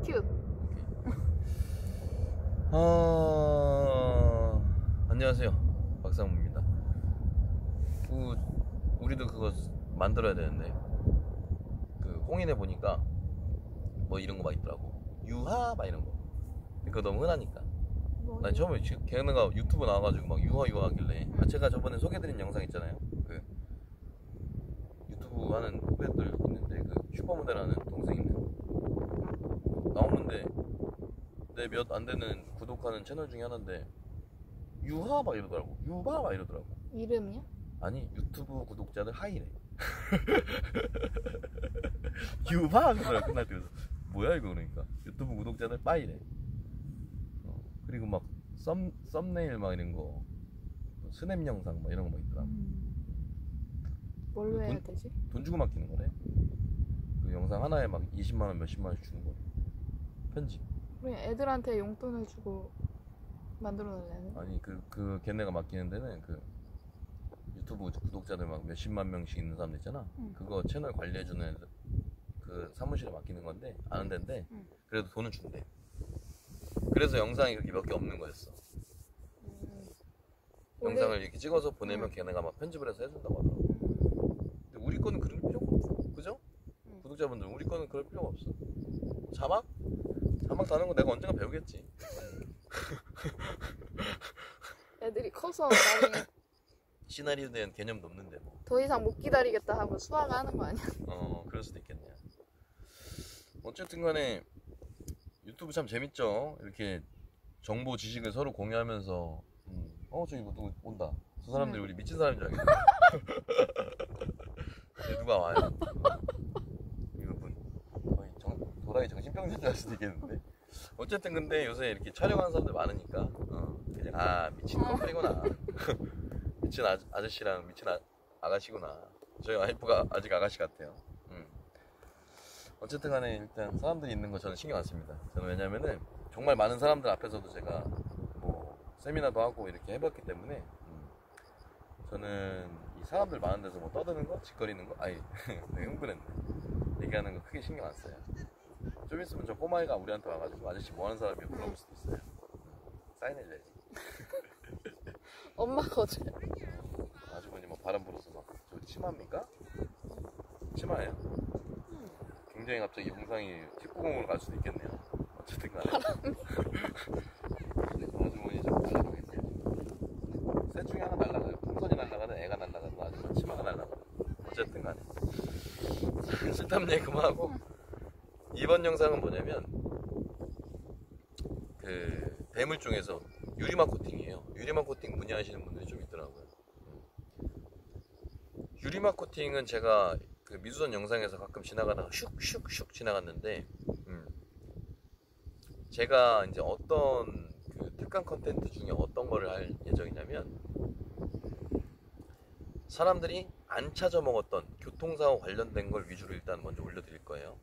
큐. 안녕하세요, 박상무입니다. 우리도 그거 만들어야 되는데 그 홍인에 보니까 뭐 이런 거 막 있더라고. 유하 막 이런 거. 그거 너무 흔하니까. 난 처음에 걔네가 유튜브 나와가지고 막 유하 하길래 제가 저번에 소개드린 영상 있잖아요. 그 유튜브 하는 후배들 있는데 그 슈퍼모델 하는 동생 있는 나오는데 내 몇 안 되는 구독하는 채널 중에 하나인데 유하 막 이러더라고. 유바 막 이러더라고. 이름이요? 아니 유튜브 구독자들 하이래. 유바 그러더라고. 끝날 때 그래서 뭐야 이거 그러니까 유튜브 구독자들 빠이래. 그리고 막 썸네일 막 이런 거 스냅 영상 막 이런 거 막 있더라고. 뭘로 해야 되지? 돈 주고 맡기는 거래. 그 영상 하나에 막 20만 원 몇십만 원씩 주는 거래. 편집. 그냥 애들한테 용돈을 주고 만들어 놓으려는? 아니 그 걔네가 맡기는 데는 그 유튜브 구독자들 막 몇십만 명씩 있는 사람들 있잖아. 그거 채널 관리해주는 애들 그 사무실에 맡기는 건데 아는 데인데 그래도 돈은 준대. 그래서 영상이 그렇게 몇 개 없는 거였어. 영상을 이렇게 찍어서 보내면 걔네가 막 편집을 해서 해준다고 하더라고. 근데 우리 거는 그럴 필요가 없어. 그죠? 구독자분들 우리 거는 그럴 필요가 없어. 자막 다는 거 내가 언젠가 배우겠지. 애들이 커서 나중에 시나리오에 대한 개념도 없는데 뭐. 더 이상 못 기다리겠다 하고 수화가 하는 거 아니야? 그럴 수도 있겠네요. 어쨌든 간에 유튜브 참 재밌죠. 이렇게 정보 지식을 서로 공유하면서 저기 누구 온다. 저 사람들이 우리 미친 사람인 줄 알겠네. 누가 와요. 이분 거의 도라이 정신병자인 줄 알 수도 있겠는데. 어쨌든 근데 요새 이렇게 촬영하는 사람들 많으니까 그냥 미친 커플이구나. 미친 아저씨랑 미친 아가씨구나. 저희 와이프가 아직 아가씨 같아요. 어쨌든 간에 일단 사람들이 있는 거 저는 신경 안 씁니다. 저는 왜냐면은 정말 많은 사람들 앞에서도 제가 뭐 세미나도 하고 이렇게 해봤기 때문에 저는 이 사람들 많은 데서 뭐 떠드는 거, 짓거리는 거, 되게 흥분했네. 얘기하는 거 크게 신경 안 써요. 좀 있으면 저 꼬마애가 우리한테 와가지고 아저씨 뭐 하는 사람이야 물어볼 수도 있어요. 사인해줘야지. 엄마가 어제 아주머니 뭐 바람 불어서 막 저 치마입니까? 치마예요. 굉장히 갑자기 영상이 19금으로 갈 수도 있겠네요. 어쨌든 간에 아주머니 좀 날라가겠네요. 셋 중에 하나 날라가요. 풍선이 날라가든 애가 날라가든 아주머니 치마가 날라가든 어쨌든 간에 쓸데없는 얘기 그만하고 이번 영상은 뭐냐면 그 배물 중에서 유리막 코팅이에요. 유리막 코팅 문의하시는 분들이 좀 있더라고요. 유리막 코팅은 제가 그 미수선 영상에서 가끔 지나가다가 슉슉슉 지나갔는데 제가 이제 어떤 그 특강 컨텐츠 중에 어떤 거를 할 예정이냐면 사람들이 안 찾아 먹었던 교통사고 관련된 걸 위주로 일단 먼저 올려드릴 거예요.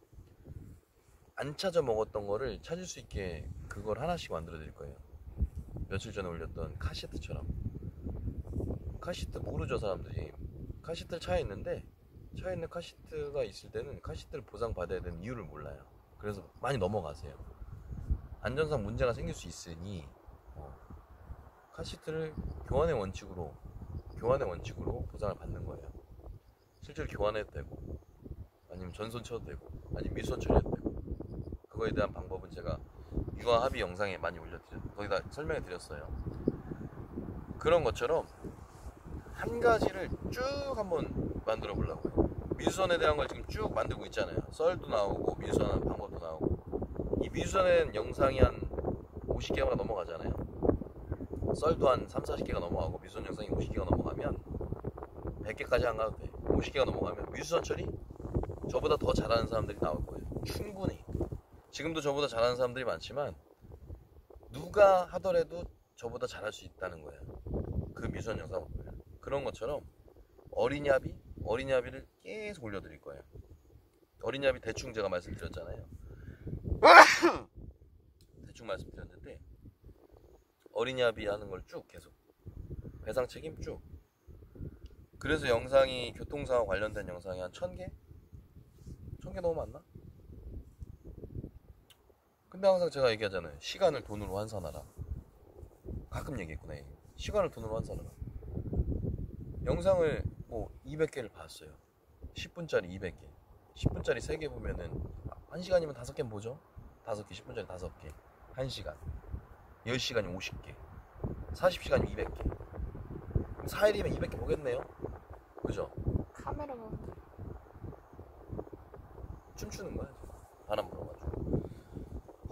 안 찾아 먹었던 거를 찾을 수 있게 그걸 하나씩 만들어 드릴 거예요. 며칠 전에 올렸던 카시트처럼. 카시트 모르죠 사람들이. 카시트를 차에 있는데 차에 있는 카시트가 있을 때는 카시트를 보상받아야 되는 이유를 몰라요. 그래서 많이 넘어가세요. 안전상 문제가 생길 수 있으니 카시트를 교환의 원칙으로 보상을 받는 거예요. 실제로 교환해도 되고 아니면 전손 쳐도 되고 아니면 미수선 처리해도 되고 그거에 대한 방법은 제가 유아 합의 영상에 많이 거기다 설명해 드렸어요. 그런 것처럼 한 가지를 쭉 한번 만들어 보려고요. 미수선에 대한 걸 지금 쭉 만들고 있잖아요. 썰도 나오고 미수선하는 방법도 나오고 이 미수선에는 영상이 한 50개가 넘어가잖아요. 썰도 한 3, 40개가 넘어가고 미수선 영상이 50개가 넘어가면 100개까지 안 가도 돼. 50개가 넘어가면 미수선 처리 저보다 더 잘하는 사람들이 나올 거예요. 충분히. 지금도 저보다 잘하는 사람들이 많지만 누가 하더라도 저보다 잘할 수 있다는 거예요. 그 미수선 영상을 보면. 그런 것처럼 어린이합의를 계속 올려드릴 거예요. 어린이합의 대충 제가 말씀드렸잖아요. 대충 말씀드렸는데 어린이합의 하는 걸 쭉 계속 배상 책임 쭉. 그래서 영상이 교통사고 관련된 영상이 한 1000개? 1000개 너무 많나? 근데 항상 제가 얘기하잖아요. 시간을 돈으로 환산하라. 가끔 얘기했구나. 시간을 돈으로 환산하라. 영상을 뭐 200개를 봤어요. 10분짜리 200개. 10분짜리 3개 보면은 1시간이면 5개 보죠? 5개, 10분짜리 5개. 1시간. 10시간이면 50개. 40시간이면 200개. 4일이면 200개 보겠네요? 그죠? 카메라가 춤추는 거야. 바람 불어가지고.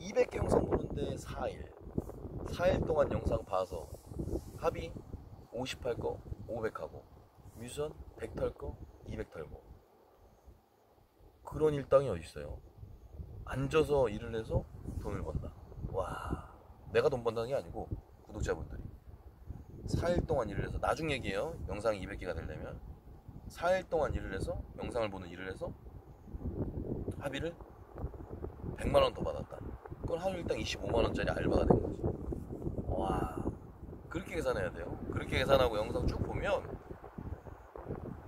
200개 영상 보는데 4일 동안 영상 봐서 합이 50 할 거 500 하고 뮤선 100 털 거 200 털고. 그런 일당이 어딨어요. 앉아서 일을 해서 돈을 번다. 와, 내가 돈 번다는 게 아니고 구독자분들이 4일 동안 일을 해서, 나중 얘기해요. 영상이 200개가 되려면 4일 동안 일을 해서, 영상을 보는 일을 해서 합의를 100만원 더 받았다. 그건 하루 일당 25만원짜리 알바가 된 거지. 와, 그렇게 계산해야 돼요. 그렇게 계산하고 영상 쭉 보면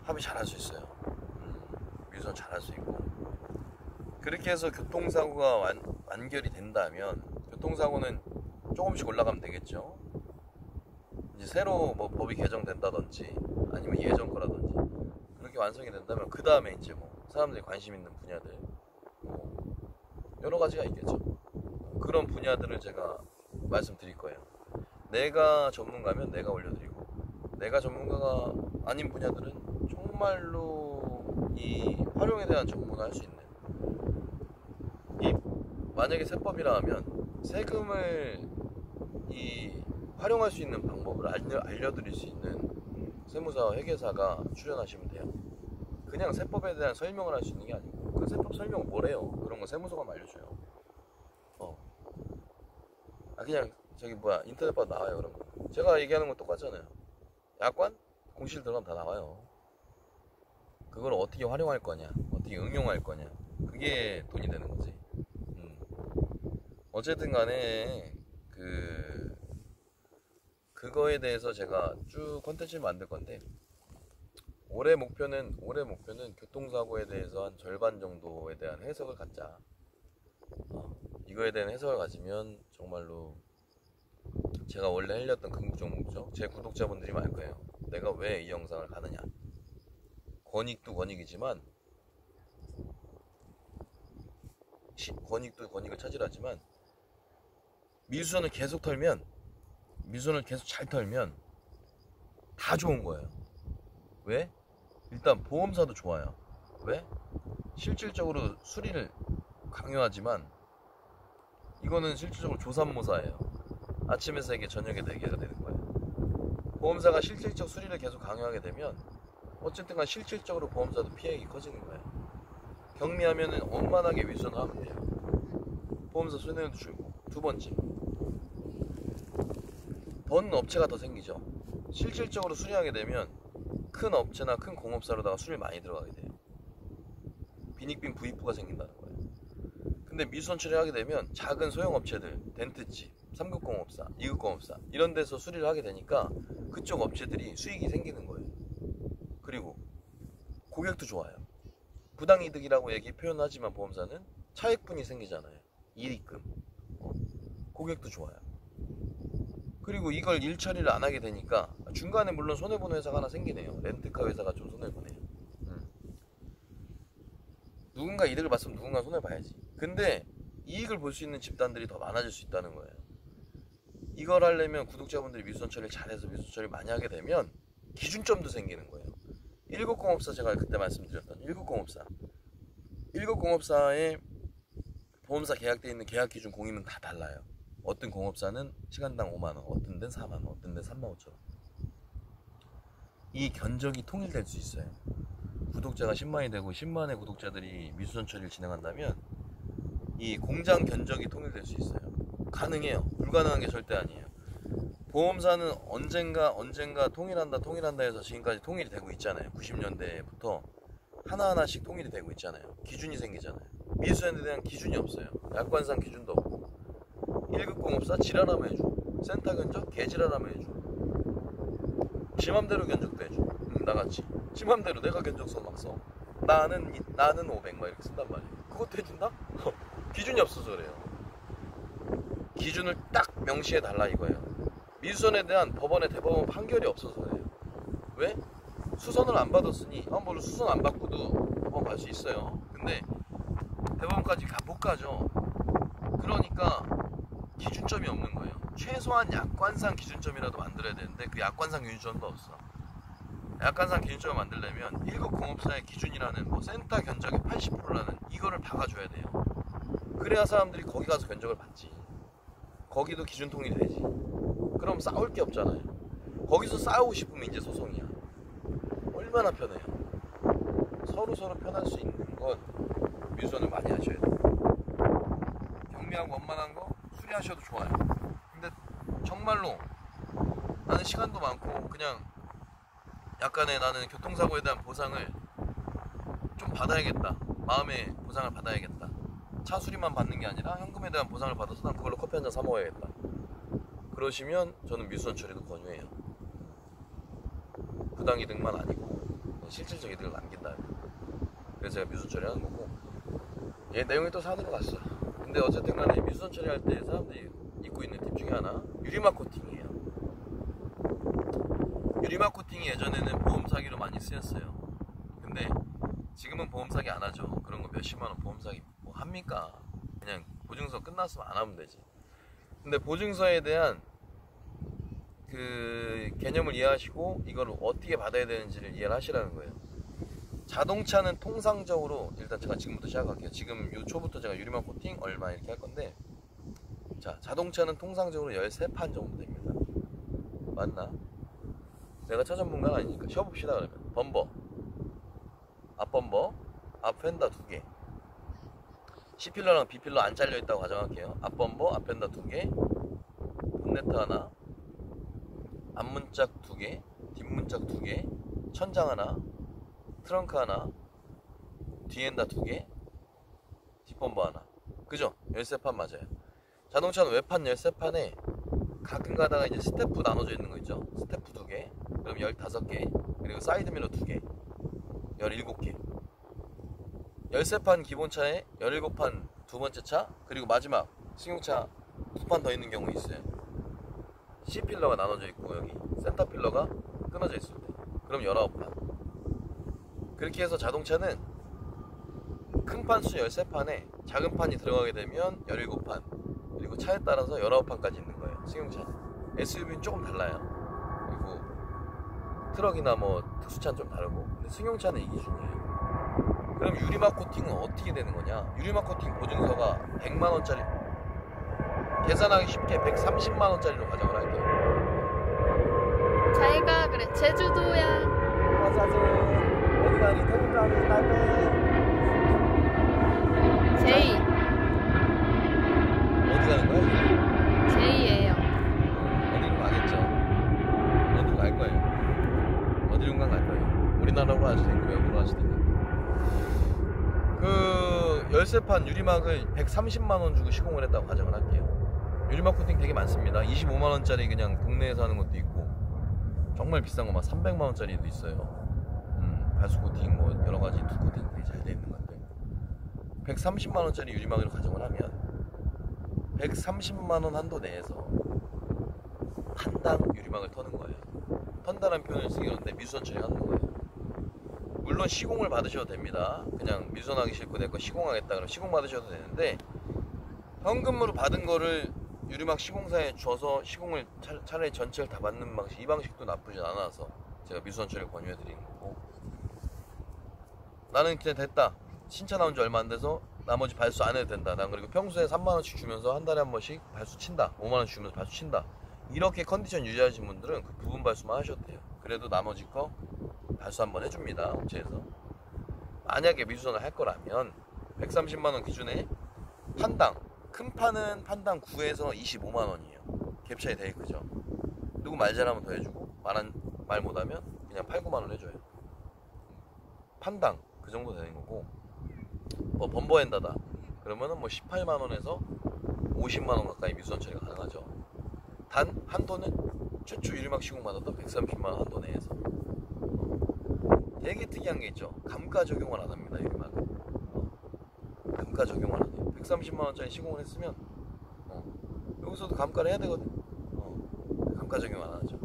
합의 잘할 수 있어요. 뮤선 잘할 수 있고. 그렇게 해서 교통사고가 완결이 된다면, 교통사고는 조금씩 올라가면 되겠죠. 이제 새로 뭐 법이 개정된다든지 아니면 예전 거라든지 그렇게 완성이 된다면, 그 다음에 이제 뭐 사람들이 관심 있는 분야들 뭐 여러 가지가 있겠죠. 그런 분야들을 제가 말씀드릴 거예요. 내가 전문가면 내가 올려드리고, 내가 전문가가 아닌 분야들은 정말로 이 활용에 대한 전문을 할 수 있는, 이 만약에 세법이라 하면 세금을 이 활용할 수 있는 방법을 알려드릴 수 있는 세무사 회계사가 출연하시면 돼요. 그냥 세법에 대한 설명을 할 수 있는 게 아니고, 그 세법 설명 뭐래요? 그런 거 세무서가 알려줘요. 그냥 저기 인터넷 봐도 나와요. 그런 거 제가 얘기하는 건 똑같잖아요. 약관? 공실 들어가면 다 나와요. 그걸 어떻게 활용할 거냐, 어떻게 응용할 거냐, 그게 돈이 되는 거지. 어쨌든 간에 그거에 대해서 제가 쭉 컨텐츠를 만들 건데, 올해 목표는 교통사고에 대해서 한 절반 정도에 대한 해석을 갖자. 이거에 대한 해석을 가지면 정말로 제가 원래 하려던 궁극적 목적, 제 구독자분들이 말 거예요. 내가 왜 이 영상을 하느냐. 권익도 권익이지만, 권익도 권익을 찾으라지만, 미수선을 계속 잘 털면 다 좋은 거예요. 왜? 일단 보험사도 좋아요. 왜? 실질적으로 수리를 강요하지만, 이거는 실질적으로 조삼모사예요. 아침에 3개, 저녁에 4개가 되는 거예요. 보험사가 실질적 수리를 계속 강요하게 되면 어쨌든 간 실질적으로 보험사도 피해액이 커지는 거예요. 경미하면은 원만하게 윗선을 하면 돼요. 보험사 손해도 줄고. 두 번째, 번 업체가 더 생기죠. 실질적으로 수리하게 되면 큰 업체나 큰 공업사로다가 수리를 많이 들어가게 돼요. 빈익빈 부익부가 생긴다는 거예요. 근데 미수선 처리하게 되면 작은 소형업체들, 덴트집, 3급 공업사, 2급 공업사 이런 데서 수리를 하게 되니까 그쪽 업체들이 수익이 생기는 거예요. 그리고 고객도 좋아요. 부당이득이라고 표현하지만 보험사는 차익분이 생기잖아요. 이익금. 고객도 좋아요. 그리고 이걸 일 처리를 안 하게 되니까 중간에 물론 손해보는 회사가 하나 생기네요. 렌트카 회사가 좀 손해보네요. 누군가 이득을 봤으면 누군가 손해봐야지. 근데 이익을 볼 수 있는 집단들이 더 많아질 수 있다는 거예요. 이걸 하려면 구독자분들이 미수선 처리를 잘해서 미수선 처리를 많이 하게 되면 기준점도 생기는 거예요. 1급 공업사, 제가 그때 말씀드렸던 1급 공업사, 1급 공업사에 보험사 계약되어 있는 계약 기준 공임은 다 달라요. 어떤 공업사는 시간당 5만원, 어떤 데는 4만원, 어떤 데는 3만 5천원. 이 견적이 통일될 수 있어요. 구독자가 10만이 되고 10만의 구독자들이 미수선 처리를 진행한다면 이 공장 견적이 통일될 수 있어요. 가능해요. 불가능한 게 절대 아니에요. 보험사는 언젠가 통일한다 해서 지금까지 통일이 되고 있잖아요. 90년대부터 하나하나씩 통일이 되고 있잖아요. 기준이 생기잖아요. 미수선에 대한 기준이 없어요. 약관상 기준도 없고, 1급 공업사 지랄하면 해줘, 센터 견적 개지랄하면 해줘, 지 맘대로 견적도 해줘. 나같이 지 맘대로 내가 견적서 막 써. 나는 500 막 이렇게 쓴단 말이에요. 그것도 해준다? 기준이 없어서 그래요. 기준을 딱 명시해 달라 이거예요. 미수선에 대한 법원의 대법원 판결이 없어서예요. 왜? 수선을 안 받았으니 물론 수선 안 받고도 법원 갈 수 있어요. 근데 대법원까지 못 가죠. 그러니까 기준점이 없는 거예요. 최소한 약관상 기준점이라도 만들어야 되는데 그 약관상 기준점도 없어. 약관상 기준점을 만들려면 1급 공업사의 기준이라는 센터 견적의 80%라는 이거를 박아줘야 돼요. 그래야 사람들이 거기 가서 견적을 받지. 거기도 기준 통일이 되지. 그럼 싸울 게 없잖아요. 거기서 싸우고 싶으면 이제 소송이야. 얼마나 편해요. 서로 편할 수 있는 건 미수선을 많이 하셔야 돼요. 경미하고 원만한 거 수리하셔도 좋아요. 근데 정말로 나는 시간도 많고 그냥 약간의 나는 교통사고에 대한 보상을 좀 받아야겠다. 마음의 보상을 받아야겠다. 차 수리만 받는 게 아니라 현금에 대한 보상을 받아서 난 그걸로 커피 한 잔 사 먹어야겠다. 그러시면 저는 미수선 처리도 권유해요. 부당이득만 아니고 실질적 이득을 남긴다. 그래서 제가 미수선 처리하는 거고, 얘 내용이 또 사안으로 갔어. 근데 어쨌든 간에 미수선 처리할 때 사람들이 입고 있는 팁 중에 하나 유리막 코팅이에요. 유리막 코팅이 예전에는 보험 사기로 많이 쓰였어요. 근데 지금은 보험 사기 안 하죠. 그런 거 몇십만 원 보험 사기 뭐 합니까? 그냥 보증서 끝났으면 안 하면 되지. 근데 보증서에 대한 그 개념을 이해하시고 이걸 어떻게 받아야 되는지를 이해를 하시라는 거예요. 자동차는 통상적으로 일단 제가 지금부터 시작할게요. 지금 요 초부터 제가 유리막 코팅 얼마 이렇게 할 건데, 자, 자동차는 통상적으로 13판 정도 됩니다. 맞나? 내가 차 전문가는 아니니까 쉬어봅시다. 그러면 범버, 앞범버, 앞펜더 2개, C필러랑 B필러 안 잘려있다고 가정할게요. 앞범버, 앞펜더 2개, 본네트 하나, 앞문짝 2개, 뒷문짝 2개, 천장 하나, 트렁크 하나, 뒤엔다 2개, 뒷범버 하나. 그죠? 13판 맞아요. 자동차는 외판 13판에 가끔 가다가 이제 스태프 나눠져 있는 거 있죠? 스태프 2개, 그럼 15개, 그리고 사이드미러 2개, 17개. 13판 기본차에 17판 두 번째 차, 그리고 마지막 승용차 2판 더 있는 경우 있어요. C필러가 나눠져 있고 여기 센터 필러가 끊어져 있을 때, 그럼 19판. 그렇게 해서 자동차는 큰 판수 13판에 작은 판이 들어가게 되면 17판, 그리고 차에 따라서 19판까지 있는 거예요. 승용차는. SUV는 조금 달라요. 그리고 트럭이나 뭐 특수차는 좀 다르고, 근데 승용차는 이 기준이에요. 그럼 유리막 코팅은 어떻게 되는 거냐? 유리막 코팅 보증서가 100만원짜리, 계산하기 쉽게 130만원짜리로 가정을 할게요. 잘가. 그래, 제주도야. 가자지. 어디 가니? 태국 가니? 날배. 제이. 어디 가는 거야? 제이예요. 어디로 가겠죠. 어디로 갈 거예요. 어디론가 갈 거예요. 우리나라로 하시든 외국으로 하시든. 그 13판 유리막을 130만원 주고 시공을 했다고 가정을 할게요. 유리막 코팅 되게 많습니다. 25만원짜리 그냥 국내에서 하는 것도 있고, 정말 비싼 거 막 300만원짜리도 있어요. 발수 코팅 뭐 여러가지 투 코팅 되게 잘 돼 있는 건데, 130만원짜리 유리막을 가정을 하면 130만원 한도 내에서 판당 유리막을 터는 거예요. 턴다라는 표현을 쓰기 그런데 미수선 처리하는 거예요. 물론 시공을 받으셔도 됩니다. 그냥 미수선하기 싫고 내 거 시공하겠다 그러면 시공 받으셔도 되는데, 현금으로 받은 거를 유리막 시공사에 줘서 시공을 차라리 전체를 다 받는 방식, 이 방식도 나쁘진 않아서 제가 미수선 처리를 권유해 드리는 거고, 나는 그냥 됐다, 신차 나온 지 얼마 안 돼서 나머지 발수 안 해도 된다, 난 그리고 평소에 3만원씩 주면서 한 달에 한 번씩 발수 친다, 5만원 주면서 발수 친다, 이렇게 컨디션 유지하신 분들은 그 부분 발수만 하셔도 돼요. 그래도 나머지 거 발수 한번 해줍니다, 업체에서. 만약에 미수선을 할 거라면 130만원 기준에 판당, 큰 판은 판당 9에서 25만원이에요. 갭 차이 되게 크죠. 누구 말 잘하면 더 해주고, 말 못하면 그냥 8, 9만원 해줘요. 판당 그 정도 되는 거고, 뭐 범버엔다다 그러면은 뭐 18만원에서 50만원 가까이 미수선 처리가 가능하죠. 단 한도는 최초 유리막 시공 받았던 130만원 한도 내에서. 되게 특이한 게 있죠. 감가 적용을 안 합니다, 유리막은. 감가 적용을 안 해요. 130만원짜리 시공을 했으면 여기서도 감가를 해야 되거든. 감가 적용 안 하죠.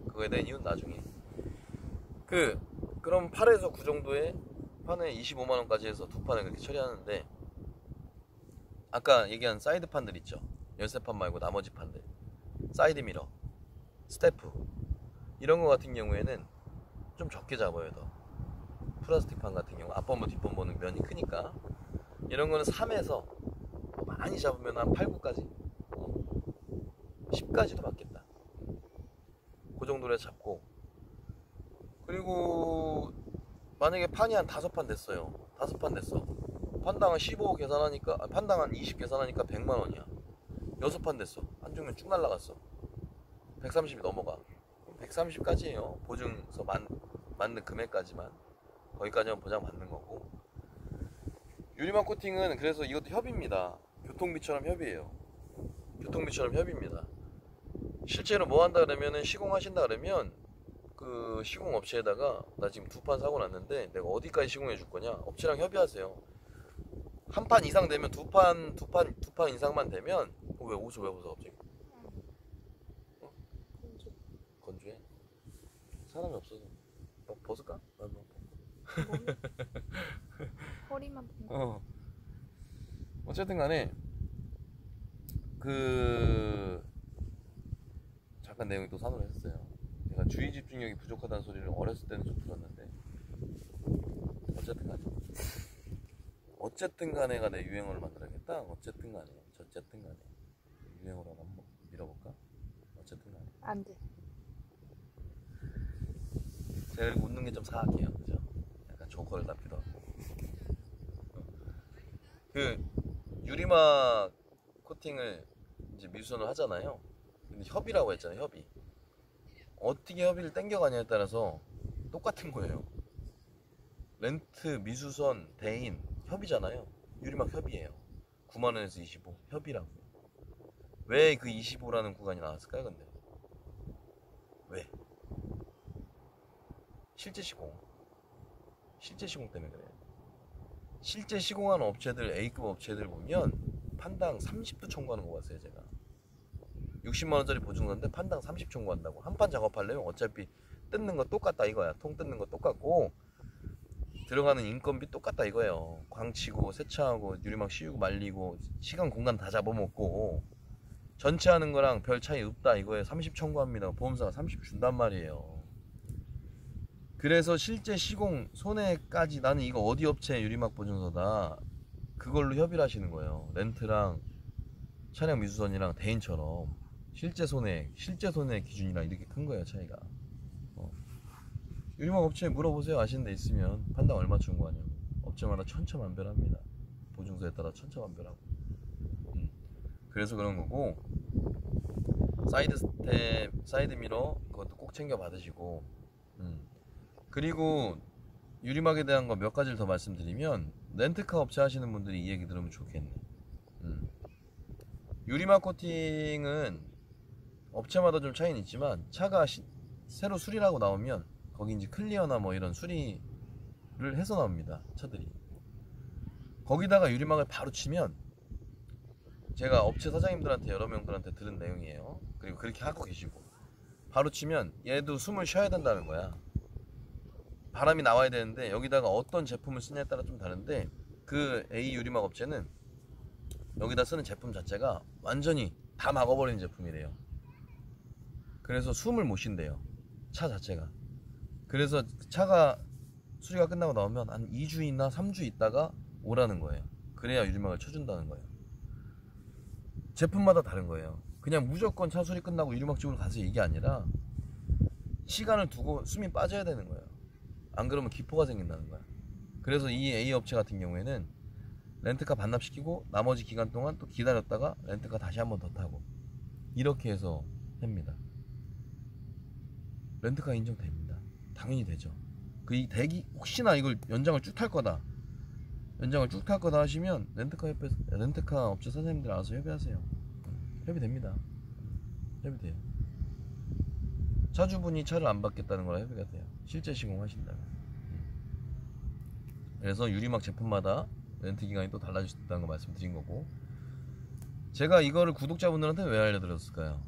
그거에 대한 이유는 나중에. 그럼 8에서 9 정도에 판에 25만원까지 해서 두 판을 그렇게 처리하는데, 아까 얘기한 사이드 판들 있죠. 열쇠판 말고 나머지 판들, 사이드 미러, 스태프 이런 거 같은 경우에는 좀 적게 잡아요. 더 플라스틱 판 같은 경우 앞범버 뒷범버는 면이 크니까 이런 거는 3에서 많이 잡으면 한 8, 9까지 10까지도 받겠다. 그 정도로 해서 잡고, 그리고 만약에 판이 한 5판 됐어요. 5판 됐어. 판당 한 15 계산하니까, 판당 한 20 계산하니까 100만원이야. 6판 됐어. 한 종류 쭉 날라갔어. 130이 넘어가. 130까지예요. 보증서 맞는 금액까지만. 거기까지만 보장 받는 거고. 유리막 코팅은 그래서 이것도 협의입니다. 교통비처럼 협의예요. 교통비처럼 협의입니다. 실제로 뭐 한다 그러면은 시공하신다 그러면 그 시공업체에다가 나 지금 2판 사고 났는데 내가 어디까지 시공해 줄 거냐, 업체랑 협의하세요. 한 판 이상 되면 두 판 이상만 되면 왜 옷을 왜 벗어 갑자기? 건조해? 사람이 없어서 벗을까? 나도 허리만 보 어쨌든 간에 잠깐 내용이 또 산으로 했어요. 제가 주의 집중력이 부족하다는 소리를 어렸을 때는 좀 들었는데, 어쨌든 간에가 내 유행어를 만들어야겠다. 어쨌든 간에 유행어로 한번 밀어볼까? 어쨌든 간에 안 돼. 제가 이렇게 웃는 게 좀 사악해요, 그죠? 약간 조커를 답기도 하고. 유리막 코팅을 이제 미수선을 하잖아요. 근데 협의라고 했잖아요. 협의. 어떻게 협의를 땡겨가냐에 따라서 똑같은 거예요. 렌트, 미수선, 대인 협의잖아요. 유리막 협의예요. 9만원에서 25 협의라고. 왜 그 25라는 구간이 나왔을까요? 근데 왜? 실제 시공 때문에 그래요. 실제 시공하는 업체들, A급 업체들 보면 판당 30도 청구하는 거 봤어요. 제가 60만원짜리 보증서인데 판당 30 청구한다고. 한 판 작업하려면 어차피 뜯는 거 똑같다 이거야. 통 뜯는 거 똑같고 들어가는 인건비 똑같다 이거예요. 광치고 세차하고 유리막 씌우고 말리고 시간 공간 다 잡아먹고 전체 하는 거랑 별 차이 없다 이거예요. 30 청구합니다. 보험사가 30 준단 말이에요. 그래서 실제 시공 손해까지 나는 이거 어디 업체 유리막 보증서다 그걸로 협의를 하시는 거예요. 렌트랑 차량 미수선이랑 대인처럼 실제 손해 기준이랑 이렇게 큰 거예요. 차이가. 유리막 업체에 물어보세요. 아시는 데 있으면 판당 얼마 청구하냐고. 업체마다 천차만별합니다. 보증서에 따라 천차만별하고. 그래서 그런 거고, 사이드 스텝, 사이드 미러 그것도 꼭 챙겨 받으시고. 그리고 유리막에 대한 거 몇 가지를 더 말씀드리면, 렌트카 업체 하시는 분들이 이 얘기 들으면 좋겠네. 유리막 코팅은 업체마다 좀 차이는 있지만 차가 새로 수리라고 나오면 거기 이제 클리어나 뭐 이런 수리를 해서 나옵니다. 차들이. 거기다가 유리막을 바로 치면, 제가 업체 사장님들한테 여러 명들한테 들은 내용이에요. 그리고 그렇게 하고 계시고, 바로 치면 얘도 숨을 쉬어야 된다는 거야. 바람이 나와야 되는데 여기다가 어떤 제품을 쓰냐에 따라 좀 다른데, 그 A 유리막 업체는 여기다 쓰는 제품 자체가 완전히 다 막아버리는 제품이래요. 그래서 숨을 못 쉰대요. 차 자체가. 그래서 차가 수리가 끝나고 나오면 한 2주나 3주 있다가 오라는 거예요. 그래야 유리막을 쳐준다는 거예요. 제품마다 다른 거예요. 그냥 무조건 차 수리 끝나고 유리막 집으로 가세요 이게 아니라 시간을 두고 숨이 빠져야 되는 거예요. 안 그러면 기포가 생긴다는 거야. 그래서 이 A 업체 같은 경우에는 렌트카 반납시키고 나머지 기간 동안 또 기다렸다가 렌트카 다시 한 번 더 타고 이렇게 해서 합니다. 렌트카 인정됩니다. 당연히 되죠. 이 대기 혹시나 이걸 연장을 쭉 탈 거다 하시면 렌트카 업체 사장님들 알아서 협의하세요. 협의됩니다. 협의돼요. 차주분이 차를 안 받겠다는 거라 협의가 돼요. 실제 시공하신다면. 그래서 유리막 제품마다 렌트 기간이 또 달라질 수 있다는 거 말씀드린 거고, 제가 이거를 구독자분들한테 왜 알려드렸을까요?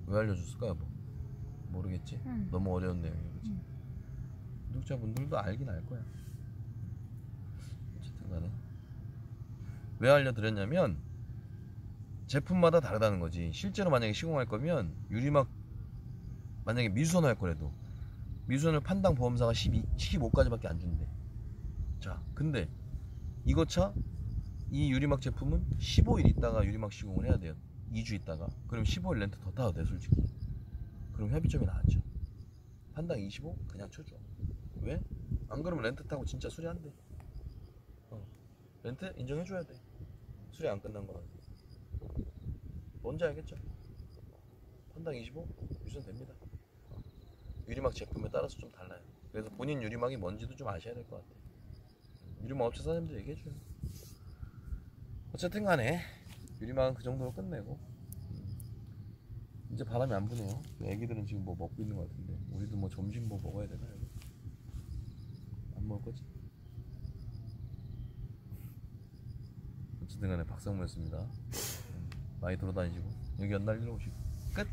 왜 알려줬을까요? 뭐 모르겠지? 너무 어려운 내용이야, 그치? 구독자분들도 알긴 알 거야. 어쨌든 간에 왜 알려드렸냐면 제품마다 다르다는 거지. 실제로 만약에 시공할 거면 유리막 만약에 미수선을 할 거라도 미수선을 판당 보험사가 15까지밖에 안 준대. 자, 근데 이거 차 이 유리막 제품은 15일 있다가 유리막 시공을 해야 돼요. 2주 있다가. 그럼 15일 렌트 더 타도 돼, 솔직히. 그럼 협의점이 나왔죠. 판당 25? 그냥 쳐줘. 왜? 안 그러면 렌트 타고 진짜 수리한대. 렌트 인정해줘야 돼. 수리 안 끝난 거라서. 뭔지 알겠죠? 판당 25? 유선 됩니다. 유리막 제품에 따라서 좀 달라요. 그래서 본인 유리막이 뭔지도 좀 아셔야 될 것 같아요. 유리막 업체 사장님들 얘기해줘요. 어쨌든 간에 유리막은 그 정도로 끝내고 이제 바람이 안 부네요. 애기들은 지금 뭐 먹고 있는 것 같은데 우리도 뭐 점심 뭐 먹어야 되나? 안 먹을 거지? 어쨌든 간에 박상무였습니다. 많이 돌아다니시고 여기 연날리러 오시고 끝!